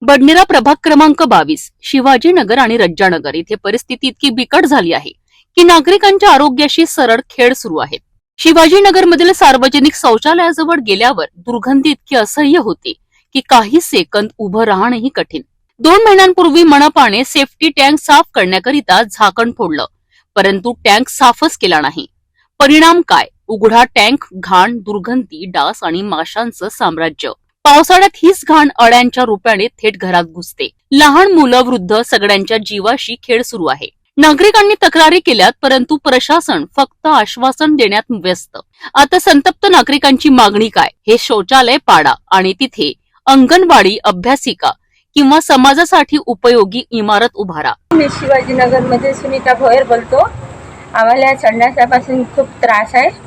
बडनेरा प्रभाग क्रमांक 22 शिवाजीनगर आणि रज्जानगर इथे परिस्थिती इतकी बिकट झाली आहे की नागरिकांच्या आरोग्याशी सरळ खेळ सुरू आहेत। शिवाजीनगरमधील सार्वजनिक शौचालयाजवळ गेल्यावर दुर्गंधी इतकी असह्य होती की काही सेकंद उभं राहणंही कठीण। 2 महिन्यांपूर्वी मनपाने सेफ्टी टँक साफ करण्याकरिता झाकण फोडलं, परंतु टँक साफच केला नाही। परिणाम काय? उघडा टँक, घाण, दुर्गंधी, डास आणि माशांचं साम्राज्य। पावसाळ्यात हीच घाण अळ्यांच्या रुपयाने थेट घरात घुसते। लहान मुलं, वृद्ध सगळ्यांच्या जीवाशी खेळ सुरू आहे। नागरिकांनी तक्रारी केल्यात, परंतु प्रशासन फक्त आश्वासन देण्यात व्यस्त। आता संतप्त नागरिकांची मागणी काय? हे शौचालय पाडा आणि तिथे अंगणवाडी, अभ्यासिका किंवा समाजासाठी उपयोगी इमारत उभारा। मी शिवाजीनगर मध्ये सुनीता भोयर बोलतो। आम्हाला संडासापासून खूप त्रास आहे।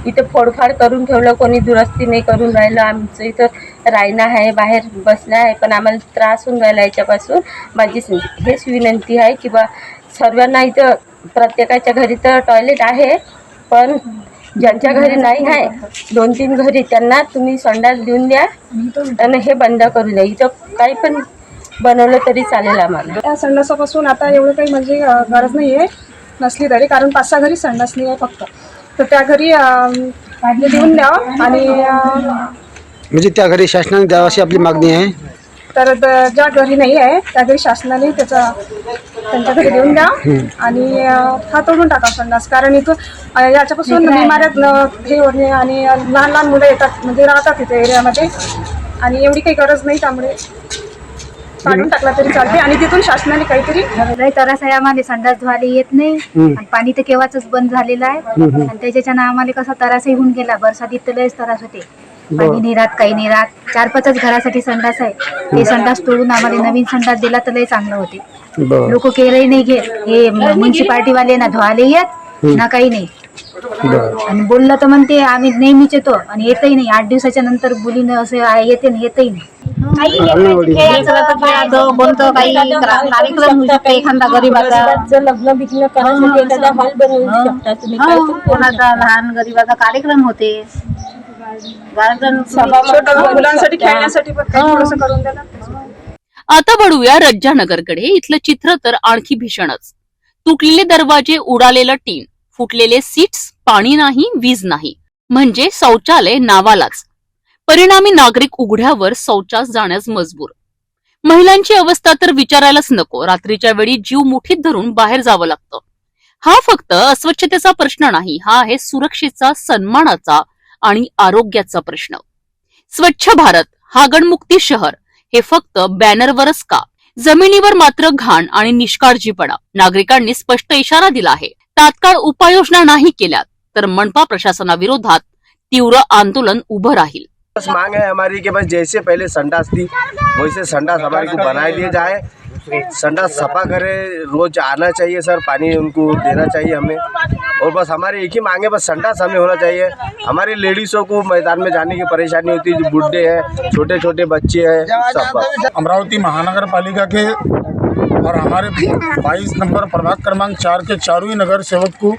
इथं फोडफाड करून ठेवलं, कोणी दुरुस्ती नाही करून राहिलं। आमचं इथं राहणं आहे, बाहेर बसणं आहे, पण आम्हाला त्रास होऊन राहिला याच्यापासून। माझी हेच विनंती आहे की बा सर्वांना इथं प्रत्येकाच्या घरी तर टॉयलेट आहे, पण ज्यांच्या घरी नाही आहे 2-3 घरी त्यांना तुम्ही संडास देऊन द्या आणि हे बंद करू द्या। इथं काही पण बनवलं तरी चालेल आम्हाला। त्या संडासापासून आता एवढं काही म्हणजे गरज नाही आहे नसली तरी, कारण 5-6 घरी संडास नाही आहे फक्त, तर त्या घरी देऊन द्यावं आणि म्हणजे त्या घरी शासनाने द्यावं अशी आपली मागणी आहे। तर ज्या घरी नाही आहे त्या घरी शासनाने त्यांच्या घरी देऊन द्या आणि हा तोडून टाका संडास, कारण इथं याच्यापासून बिमाऱ्या हे होणे आणि लहान लहान मुलं येतात म्हणजे राहतात इथे एरियामध्ये आणि एवढी काही गरज नाही, त्यामुळे काढून टाकला तरी चालते आणि तिथून शासनाने काहीतरी लय त्रास आहे आम्हाला। संडास धुवायला येत नाही आणि पाणी तर केव्हाच बंद झालेलं आहे आणि त्याच्यानं आम्हाला कसा त्रासही होऊन गेला। बरसातीत तर लयच त्रास होते, पाणी नाही राहत, काही नाही राहत। 4-5 घरासाठी संडास आहे, ते संडास तोडून आम्हाला नवीन संडास दिला तर लय चांगलं होते। लोक केलंही नाही घेत, हे म्युन्सिपाल्टी वाले ना धुवायला येत ना काही नाही आणि बोललं तर म्हणते आम्ही नेहमीच येतो आणि येतही नाही। 8 दिवसाच्या नंतर बोलीनं असं येते ना, येतही नाही। बोलतो काही कार्यक्रम होऊ शकतो, एखादा गरीबाचा लग्न बिग्न करायसाठी एखादा हॉल बनवू शकता तुम्ही, कोणाचा लहान गरीबाचा कार्यक्रम होते, मुलांसाठी खेळण्यासाठी पण थोडंसं करून द्यायला। आता वळूया रज्जानगरकडे। इथलं चित्र तर आणखी भीषणच। तुटलेले दरवाजे, उडालेलं टीन, फुटलेले सीट्स, पाणी नाही, वीज नाही, म्हणजे शौचालय नावालाच। परिणामी नागरिक उघड्यावर शौचास जाण्यास मजबूर। महिलांची अवस्था तर विचारायलाच नको, रात्रीच्या वेळी जीव मुठीत धरून बाहेर जावं लागतं। हा फक्त अस्वच्छतेचा प्रश्न नाही, हा आहे सुरक्षेचा, सन्मानाचा आणि आरोग्याचा प्रश्न। स्वच्छ भारत, हागणमुक्ती शहर हे फक्त बॅनरवरच का? जमिनीवर मात्र घाण आणि निष्काळजीपणा। नागरिकांनी स्पष्ट इशारा दिला आहे, तात्काळ उपाययोजना नाही केल्या तर मनपा प्रशासनाविरोधात तीव्र आंदोलन उभं राहील। बस मांग है हमारी कि बस जैसे पहले संडास थी वैसे संडास हमारे को बनाए दिया जाए। संडास सफा करे, रोज आना चाहिए सर, पानी उनको देना चाहिए हमें। और बस हमारी एक ही मांग है, बस संडास हमें होना चाहिए। हमारी लेडीज़ों को मैदान में जाने की परेशानी होती है, जो बुढ़े हैं, छोटे छोटे बच्चे हैं, सब। अमरावती महानगर पालिका के और हमारे 22 नंबर प्रभाग क्रमांक 4 के चारों ही नगर सेवक को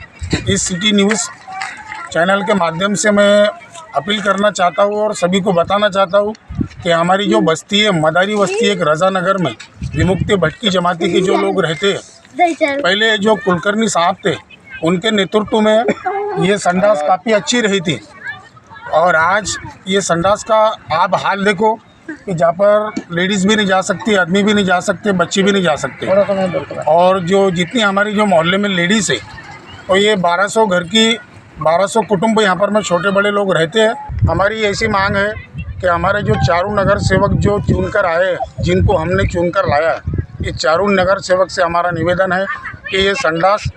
इस सिटी न्यूज़ चैनल के माध्यम से मैं अपील करना चाहता हूँ और सभी को बताना चाहता हूँ कि हमारी जो बस्ती है, मदारी बस्ती है, एक रजा नगर में विमुक्ति भटकी जमाती के जो लोग रहते हैं, पहले जो कुलकर्णी साहब थे उनके नेतृत्व में ये संडास काफ़ी अच्छी रही थी। और आज ये संडास का आप हाल देखो कि जहाँ पर लेडीज़ भी नहीं जा सकती, आदमी भी नहीं जा सकते, बच्चे भी नहीं जा सकते। और जो जितनी हमारी जो मोहल्ले में लेडीज़ है तो ये 1200 घर की 1200 कुटुंब यहाँ पर में छोटे बड़े लोग रहते हैं। हमारी ऐसी मांग है कि हमारे जो चारों नगर सेवक जो चुनकर आए, जिनको हमने चुनकर लाया, ये चारों नगर सेवक से हमारा निवेदन है कि ये संडास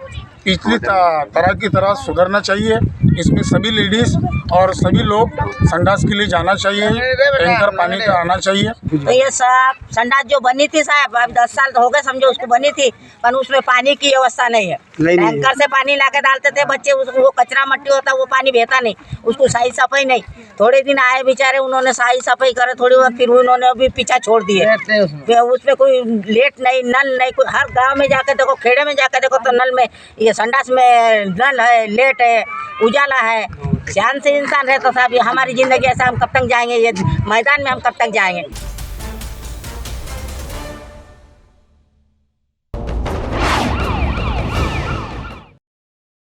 पिछली तरह की तरह सुधरना चाहिए। इसमें सभी लेडीज़ और सभी लोग संडास के लिए जाना चाहिए, टैंकर पानी का आना चाहिए। तो ये सब संडास जो बनी थी साहब, अब 10 साल तो हो गए समझो उसको बनी थी, पर उसमें पानी की व्यवस्था नहीं है। टैंकर से पानी लाके डालते थे बच्चे, वो कचरा मट्टी होता वो पानी बहता नहीं, उसको सही सफाई नहीं। थोड़े दिन आए बेचारे, उन्होंने सही सफाई करे थोड़ी बहुत, फिर उन्होंने अभी पीछा छोड़ दिए। फिर उसमें कोई लेट नहीं, नल नहीं, कोई हर गाँव में जाकर देखो, खेड़े में जाकर देखो तो नल में, ये संडास में नल है, लेट है, उजाला है। शान से इंसान रहता था। अभी हमारी ज़िंदगी ऐसा, हम कब तक जाएंगे ये मैदान में, हम कब तक जाएंगे।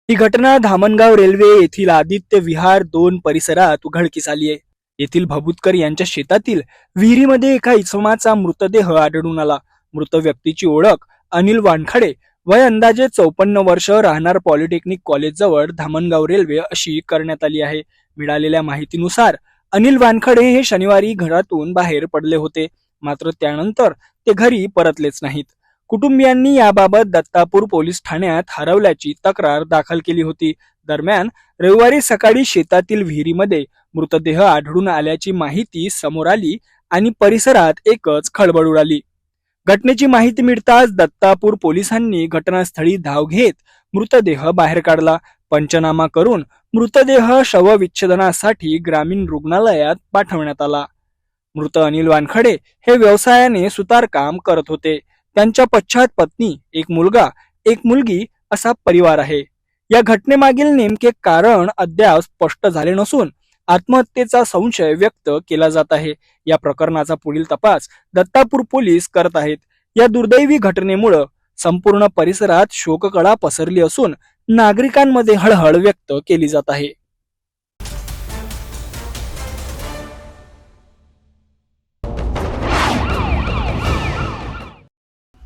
ही घटना धामणगाव रेल्वे येथील आदित्य विहार 2 परिसरात उघडकीस आली आहे। येथील भबुतकर यांच्या शेतातील विहिरीमध्ये एका इसमाचा मृतदेह आढळून आला। मृत व्यक्तीची ओळख अनिल वानखडे, वय अंदाजे 54 वर्ष, राहणार पॉलिटेक्निक कॉलेज जवळ धामणगाव रेल्वे अशी करण्यात आली आहे। मिळालेल्या माहितीनुसार अनिल वानखडे हे शनिवारी घरातून बाहेर पडले होते, मात्र त्यानंतर ते घरी परतलेच नाहीत। कुटुंबियांनी याबाबत दत्तापूर पोलीस ठाण्यात हरवल्याची तक्रार दाखल केली होती। दरम्यान रविवारी सकाळी शेतातील विहिरीमध्ये मृतदेह आढळून आल्याची माहिती समोर आली आणि परिसरात एकच खळबळ उडाली। घटनेची माहिती मिळताच दत्तापूर पोलिसांनी घटनास्थळी धाव घेत मृतदेह बाहेर काढला। पंचनामा करून मृतदेह शवविच्छेदनासाठी ग्रामीण रुग्णालयात पाठवण्यात आला। मृत अनिल वानखडे हे व्यवसायाने सुतारकाम करत होते। त्यांच्या पश्चात पत्नी, एक मुलगा, एक मुलगी असा परिवार आहे। या घटनेमागील नेमके कारण अद्याप स्पष्ट झाले नसून आत्महत्येचा संशय व्यक्त केला जात आहे। या प्रकरणाचा पुढील तपास दत्तापूर पोलीस करत आहेत। या दुर्दैवी घटनेमुळे संपूर्ण परिसरात शोककळा पसरली असून नागरिकांमध्ये हळहळ व्यक्त केली जात आहे।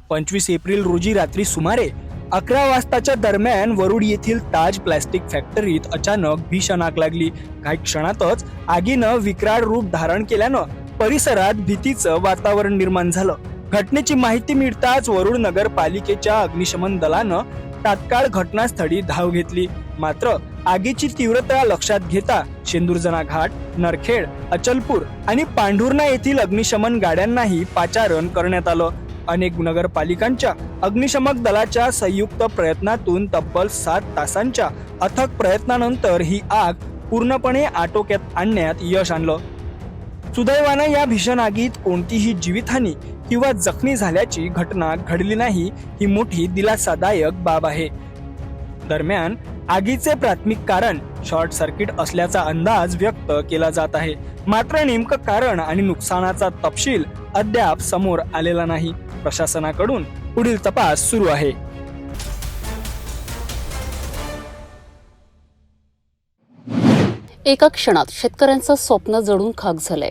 25 एप्रिल रोजी रात्री सुमारे 11 वाजताच्या दरम्यान वरुड येथील ताज प्लास्टिक फॅक्टरीत अचानक भीषण आग लागली। काही क्षणातच आगीनं विकराळ रूप धारण केल्यानं परिसरात भीतीचं वातावरण निर्माण झालं। घटनेची माहिती मिळताच वरुड नगरपालिकेच्या अग्निशमन दलानं तात्काळ घटनास्थळी धाव घेतली, मात्र आगीची तीव्रता लक्षात घेता शेंदुरजना घाट, नरखेड, अचलपूर आणि पांढुर्णा येथील अग्निशमन गाड्यांनाही पाचारण करण्यात आलं। अनेक नगरपालिकांच्या अग्निशमक दलाच्या संयुक्त प्रयत्नातून तब्बल 7 तासांच्या अथक प्रयत्नानंतर ही आग पूर्णपणे आटोक्यात आणण्यात यश आणलं। सुदैवानं या भीषण आगीत कोणतीही जीवितहानी किंवा जखमी झाल्याची घटना घडली नाही, ही मोठी दिलासादायक बाब आहे। दरम्यान आगीचे प्राथमिक कारण शॉर्ट सर्किट असल्याचा अंदाज व्यक्त केला जात आहे, मात्र नेमकं कारण आणि नुकसानाचा तपशील अद्याप समोर आलेला नाही। प्रशासनाकडून पुढील तपास सुरू आहे। एका क्षणात शेतकऱ्यांचं स्वप्न जळून खाक झालंय।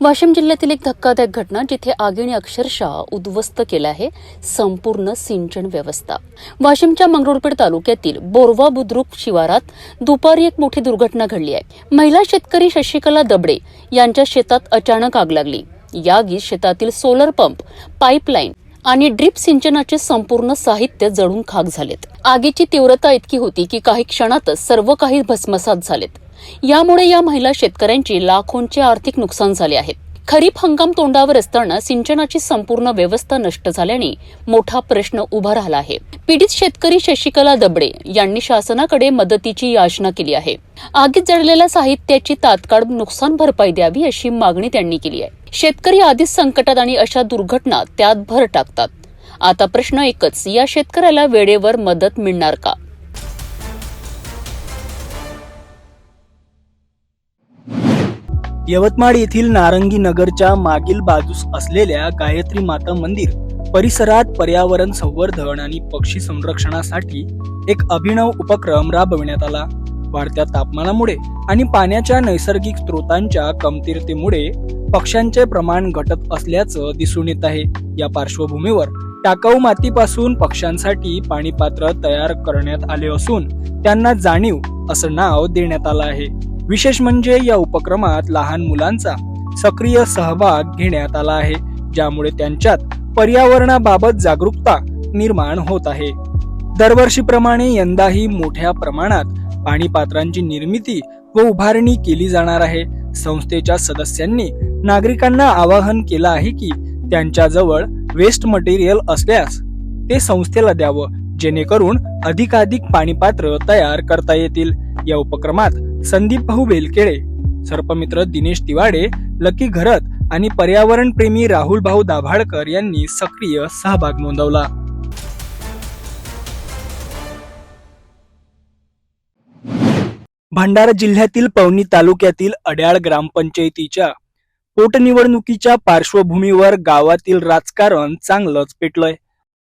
वाशिम जिल्ह्यातील एक धक्कादायक घटना, जिथे आगीने अक्षरशः उद्ध्वस्त केलं आहे संपूर्ण सिंचन व्यवस्था। वाशिमच्या मंगरुळपीर तालुक्यातील बोरवा बुद्रुक शिवारात दुपारी एक मोठी दुर्घटना घडली आहे। महिला शेतकरी शशिकला दबडे यांच्या शेतात अचानक आग लागली। या आगीत शेतातील सोलर पंप, पाईपलाईन आणि ड्रीप सिंचनाचे संपूर्ण साहित्य जळून खाक झालेत। आगीची तीव्रता इतकी होती की काही क्षणातच सर्व काही भस्मसात झालेत। यामुळे या महिला शेतकऱ्यांची लाखोंचे आर्थिक नुकसान झाले आहे। खरीप हंगाम तोंडावर असताना सिंचनाची संपूर्ण व्यवस्था नष्ट झाल्याने मोठा प्रश्न उभा राहिला आहे। पीडित शेतकरी शशिकला दबडे यांनी शासनाकडे मदतीची याचना केली आहे। आगीत जळलेल्या साहित्याची तात्काळ नुकसान भरपाई द्यावी अशी मागणी त्यांनी केली आहे। शेतकरी आधीच संकटात आणि अशा दुर्घटना त्यात भर टाकतात। आता प्रश्न एकच, या शेतकऱ्याला वेळेवर मदत मिळणार का? यवतमाळ येथील नारंगी नगरच्या मागील बाजूस असलेल्या गायत्री माता मंदिर परिसरात पर्यावरण संवर्धन आणि पक्षी संरक्षणासाठी एक अभिनव उपक्रम राबविण्यात आला. वाढत्या तापमानामुळे आणि पाण्याच्या नैसर्गिक स्रोतांच्या कमतरतेमुळे पक्ष्यांचे प्रमाण घटत असल्याचं दिसून येत आहे. या पार्श्वभूमीवर टाकाऊ मातीपासून पक्ष्यांसाठी पाणी पात्र तयार करण्यात आले असून त्यांना जाणीव असं नाव देण्यात आलं आहे. विशेष म्हणजे या उपक्रमात लहान मुलांचा सक्रिय सहभाग घेण्यात आला आहे, ज्यामुळे त्यांच्यात पर्यावरणाबाबत जागरूकता निर्माण होत आहे. दरवर्षीप्रमाणे यंदाही मोठ्या प्रमाणात पाणी पात्रांची निर्मिती व उभारणी केली जाणार आहे. संस्थेच्या सदस्यांनी नागरिकांना आवाहन केलं आहे की त्यांच्याजवळ वेस्ट मटेरियल असल्यास ते संस्थेला द्यावं, जेणेकरून अधिकाधिक पाणीपात्र तयार करता येतील. या उपक्रमात संदीप भाऊ बेलकेळे, सर्पमित्र दिनेश तिवाडे, लकी घरत आणि पर्यावरण प्रेमी राहुल भाऊ दाभाडकर यांनी सक्रिय सहभाग नोंदवला. भंडारा जिल्ह्यातील पवनी तालुक्यातील अड्याळ ग्रामपंचायतीच्या पोटनिवडणुकीच्या पार्श्वभूमीवर गावातील राजकारण चांगलंच पेटलंय.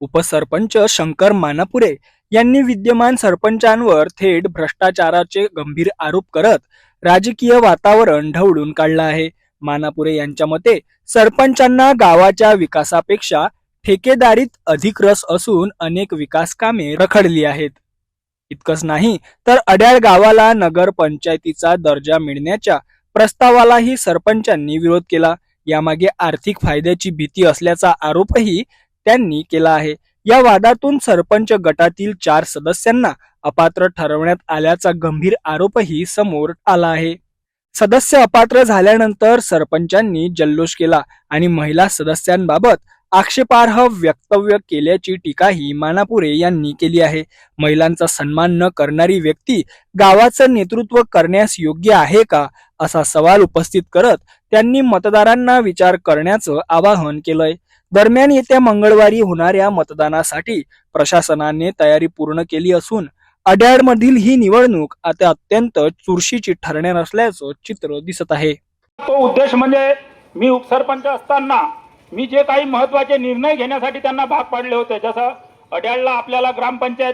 उपसरपंच शंकर मानापुरे यांनी विद्यमान सरपंचांवर थेट भ्रष्टाचाराचे गंभीर आरोप करत राजकीय वातावरण ढवळून काढलं आहे. मानापुरे यांच्या मते सरपंचांना गावाच्या विकासापेक्षा ठेकेदारीत अधिक रस असून अनेक विकास कामे रखडली आहेत. इतकंच नाही तर अड्याळ गावाला नगर पंचायतीचा दर्जा मिळण्याच्या प्रस्तावालाही सरपंचांनी विरोध केला. यामागे आर्थिक फायद्याची भीती असल्याचा आरोपही त्यांनी केला आहे. या वादातून सरपंच गटातील 4 सदस्यांना अपात्र ठरवण्यात आल्याचा गंभीर आरोपही समोर आला आहे. सदस्य अपात्र झाल्यानंतर सरपंचांनी जल्लोष केला आणि महिला सदस्यांबाबत आक्षेपार्ह वक्तव्य केल्याची टीकाही मानापुरे यांनी केली आहे. महिलांचा सन्मान न करणारी व्यक्ती गावाचं नेतृत्व करण्यास योग्य आहे का, असा सवाल उपस्थित करत त्यांनी मतदारांना विचार करण्याचं आवाहन केलंय. दरम्यान येत्या मंगळवारी होणाऱ्या मतदानासाठी प्रशासनाने तयारी पूर्ण केली असून अड्याळमधील ही निवडणूक आता अत्यंत चुरशीची ठरणार असल्याचं चित्र दिसत आहे. तो उद्देश म्हणजे मी उपसरपंच असताना मी जे काही महत्त्वाचे निर्णय घेण्यासाठी त्यांना भाग पाडले होते, जसं अड्याळला आपल्याला ग्रामपंचायत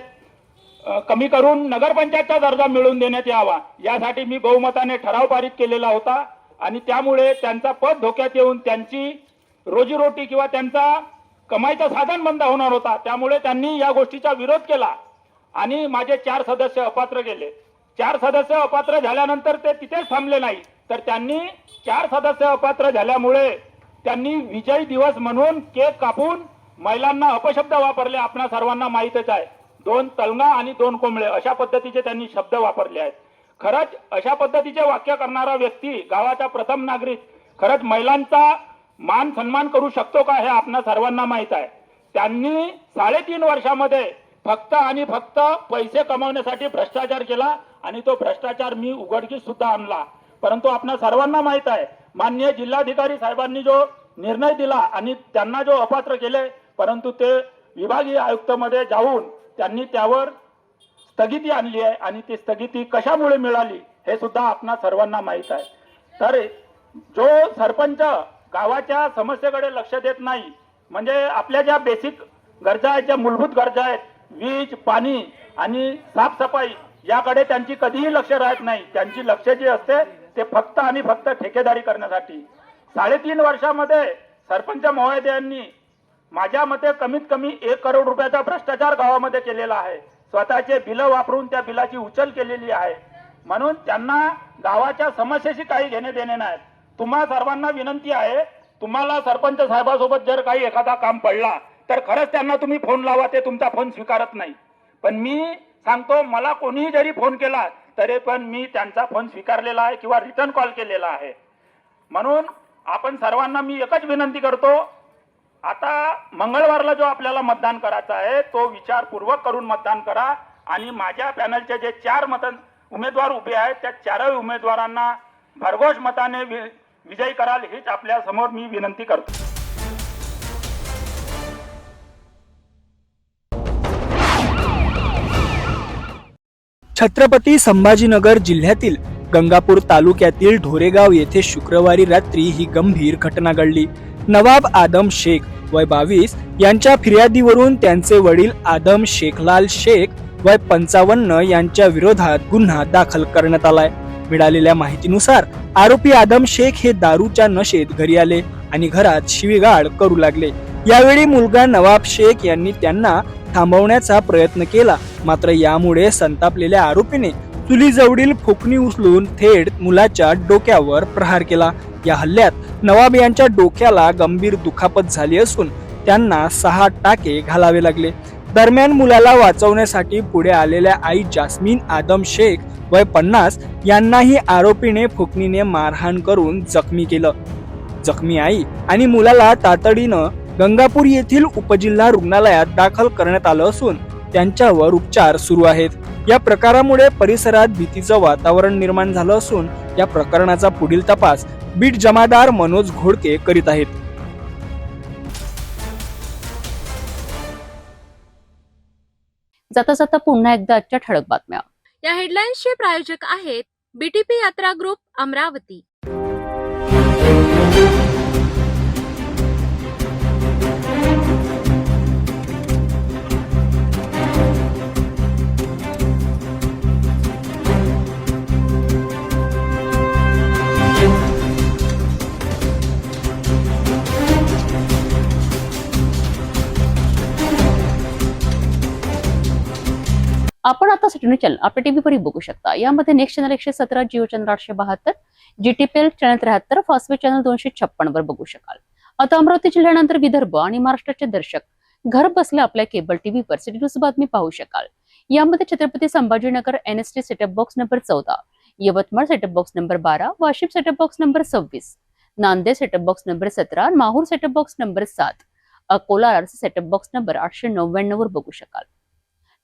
कमी करून नगरपंचायतचा दर्जा मिळवून देण्यात यावा, यासाठी मी बहुमताने ठराव पारित केलेला होता आणि त्यामुळे त्यांचा पद धोक्यात येऊन त्यांची रोजीरोटी किंवा त्यांचा कमाईचं साधन बंद होणार होता. त्यामुळे त्यांनी या गोष्टीचा विरोध केला आणि माझे 4 सदस्य अपात्र गेले. 4 सदस्य अपात्र झाल्यानंतर ते तिथेच थांबले नाही, तर त्यांनी 4 सदस्य अपात्र झाल्यामुळे त्यांनी विजय दिवस म्हणून केक कापून महिलांना अपशब्द वापरले. आपणा सर्वांना माहीतच आहे, 2 तलंगा आणि 2 कोंबळे अशा पद्धतीचे त्यांनी शब्द वापरले आहेत. खरंच अशा पद्धतीचे वाक्य करणारा व्यक्ती, गावाचा प्रथम नागरिक, खरंच महिलांचा मान सन्मान करू शकतो का हे आपणा सर्वांना माहीत आहे. त्यांनी 3.5 वर्षामध्ये फक्त आणि फक्त पैसे कमावण्यासाठी भ्रष्टाचार केला आणि तो भ्रष्टाचार मी उघडकीस सुद्धा आणला. परंतु आपणा सर्वांना माहीत आहे, माननीय जिल्हाधिकारी साहेबांनी जो निर्णय दिला आणि त्यांना जो अपात्र केले, परंतु ते विभागीय आयुक्त मध्ये जाऊन त्यांनी त्यावर स्थगिती आणली आहे आणि ती स्थगिती कशामुळे मिळाली हे सुद्धा आपणा सर्वांना माहीत आहे. तर जो सरपंच गावाच्या समस्येकडे लक्ष देत नाही, म्हणजे आपल्या ज्या बेसिक गरजा आहेत, ज्या मूलभूत गरजा आहेत, वीज, पाणी आणि साफसफाई, याकडे त्यांची कधीही लक्ष राहत नाही. त्यांची लक्ष जी असते ते फक्त आणि फक्त ठेकेदारी करण्यासाठी. 3.5 वर्षामध्ये सरपंच महोदयांनी माझ्या मते कमीत कमी 1 करोड रुपयाचा भ्रष्टाचार गावामध्ये केलेला आहे. स्वतःचे बिलं वापरून त्या बिलाची उचल केलेली आहे. म्हणून त्यांना गावाच्या समस्येशी काही घेणे देणे नाही. तुम्हा सर्वांना विनंती आहे, तुम्हाला सरपंच साहेबासोबत जर काही एखादा काम पडला तर खरंच त्यांना तुम्ही फोन लावा, ते तुमचा फोन स्वीकारत नाही. पण मी सांगतो, मला कोणीही जरी फोन केला तरी पण मी त्यांचा फोन स्वीकारलेला आहे किंवा रिटर्न कॉल केलेला आहे. म्हणून आपण सर्वांना मी एकच विनंती करतो, आता मंगळवारला जो आपल्याला मतदान करायचं आहे तो विचारपूर्वक करून मतदान करा आणि माझ्या पॅनलचे जे 4 उमेदवार उभे आहेत त्या 4 उमेदवारांना भरघोष मताने विजयी कराल हीच आपल्या समोर मी विनंती करतो. छत्रपती संभाजीनगर जिल्ह्यातील गंगापूर तालुक्यातील ढोरेगाव येथे शुक्रवारी रात्री ही गंभीर घटना घडली. नवाब आदम शेख वय 22 यांच्या फिर्यादीवरून त्यांचे वडील आदम शेखलाल शेख वय 55 यांच्या विरोधात गुन्हा दाखल करण्यात आलाय. मिळालेल्या माहितीनुसार आरोपी आदम शेख हे दारूच्या नशेत घरी आले आणि घरात शिवीगाळ करू लागले. यावेळी मुलगा नवाब शेख यांनी त्यांना थांबवण्याचा प्रयत्न केला, मात्र यामुळे संतापलेल्या आरोपीने चुलीजवळील फुकणी उचलून थेट मुलाच्या डोक्यावर प्रहार केला. या हल्ल्यात नवाब यांच्या डोक्याला गंभीर दुखापत झाली असून त्यांना 6 टाके घालावे लागले. दरम्यान मुलाला वाचवण्यासाठी पुढे आलेल्या आई जास्मीन आदम शेख वय 50 यांनाही आरोपीने फुकणीने मारहाण करून जखमी केलं. जखमी आई आणि मुलाला तातडीनं गंगापूर येथील उपजिल्हा रुग्णालयात दाखल करण्यात आलं असून त्यांच्यावर उपचार सुरू आहेत. या प्रकारामुळे परिसरात भीतीचं वातावरण निर्माण झालं असून या प्रकरणाचा पुढील तपास बीट जमादार मनोज घोडके करीत आहेत. जाता जाता पुन्हा एकदा आजच्या ठळक बातम्या. या हेडलाईन्सचे प्रायोजक आहेत बीटीपी यात्रा ग्रुप अमरावती. आपण आता सिटी न्यूज चॅनल आपल्या टीव्हीवरही बघू शकता. यामध्ये next channel 117, Jio channel 872, GTPL channel 73, Fastway channel 256 वर बघू शकाल. आता अमरावती जिल्ह्यानंतर विदर्भ आणि महाराष्ट्राचे दर्शक घर बसल्या आपल्या केबल टीव्हीवर सिटी न्यूज बातमी पाहू शकाल. यामध्ये Chhatrapati Sambhajinagar NST setup box number 14, Yavatmal setup box number 12, Washim setup box number 26, Nanded setup box number 17, Mahur setup box number 7, Akola RC setup box number 899 वर बघू शकाल.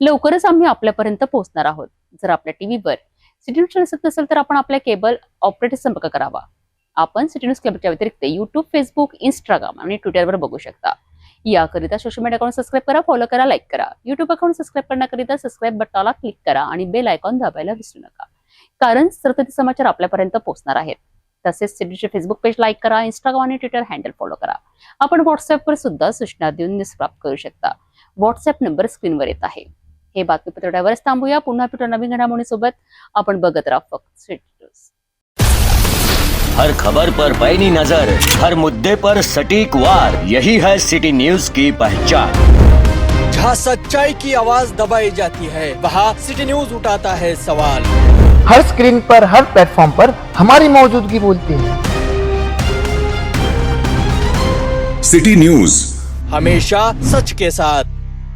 लवकरच आम्ही आपल्यापर्यंत पोहोचणार आहोत. जर आपल्या टीव्हीवर सिटी न्यूज दिसत नसेल तर आपण आपल्या केबल ऑपरेटर संपर्क करावा. आपण सिटी न्यूज केबलच्या व्यतिरिक्त युट्यूब, फेसबुक, इंस्टाग्राम आणि ट्विटरवर बघू शकता. याकरिता सोशल मीडिया अकाउंट सबस्क्राईब करा, फॉलो करा, लाईक करा. युट्यूब अकाउंट सबस्क्राईब करण्याकरिता सबस्क्राईब बटनाला क्लिक करा आणि बेल आयकॉन दाबायला विसरू नका, कारण सतत समाचार आपल्यापर्यंत पोहोचणार आहेत. तसेच सिटीचे फेसबुक पेज लाईक करा, इंस्टाग्राम आणि ट्विटर हँडल फॉलो करा. आपण व्हॉट्सअपवर सुद्धा सूचना देऊन न्यूज प्राप्त करू शकता. व्हॉट्सअप नंबर स्क्रीनवर येत आहे. हे बातमीपत्र त्यावरच थांबूया. पुन्हा भेटू नवीन घडामोडींसोबत. आपण बघत राहा फक्त सिटी न्यूज. हर खबर पर पैनी नजर, हर मुद्दे पर सटीक वार, यही है सिटी न्यूज की पहचान. जहाँ सच्चाई की आवाज दबाई जाती है, वहाँ सिटी न्यूज उठाता है सवाल. हर स्क्रीन पर, हर प्लेटफॉर्म पर हमारी मौजूदगी बोलती है. सिटी न्यूज हमेशा सच के साथ.